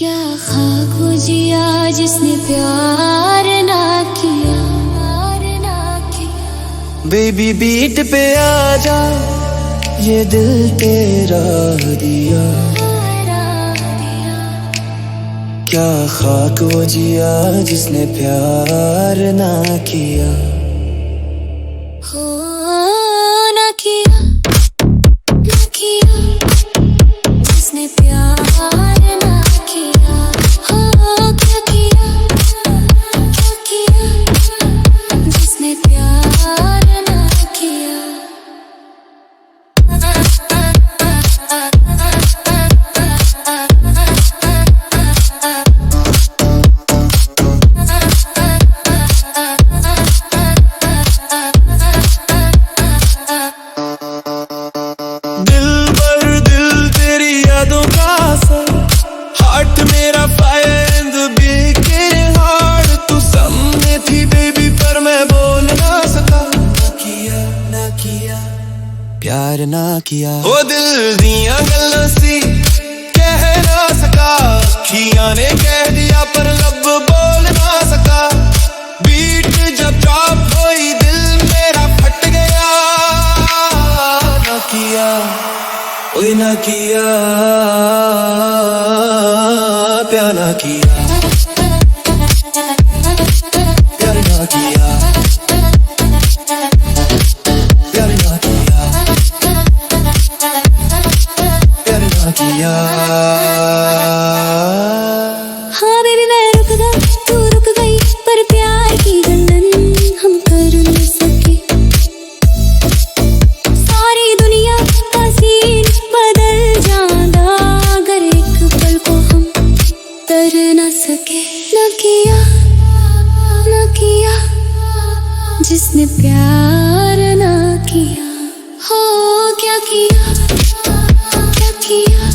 क्या खाक वो जिया जिसने प्यार ना किया, बेबी बीट पे आजा, ये दिल तेरा दिया। क्या खाक वो जिया जिसने प्यार ना किया। हो ना किया, ना किया जिसने प्यार ना किया। हो क्या किया, क्या किया जिसने प्यार ना किया। हार्ट मेरा fire in the beating heart. तू सामने थी बेबी पर मैं बोल ना सका। ना किया प्यार ना किया। ओ दिल दिया गल्लां सी कह ना सका। अखियां ने कह दिया पर लब बोल ना सका। बीट जब ड्रॉप हुई दिल मेरा फट गया। ना किया ओए ना किया प्यार ना किया। प्यार ना किया, प्यार ना किया, प्यार ना किया। हाँ बेबी मैं रुक गई, तू रुक गई, पर प्यार की गलन हम कर न सके। सारी दुनिया का सीन बदल जाता अगर एक पल को हम तर न सके। न किया, न किया जिसने प्यार ना किया। हो क्या किया, क्या किया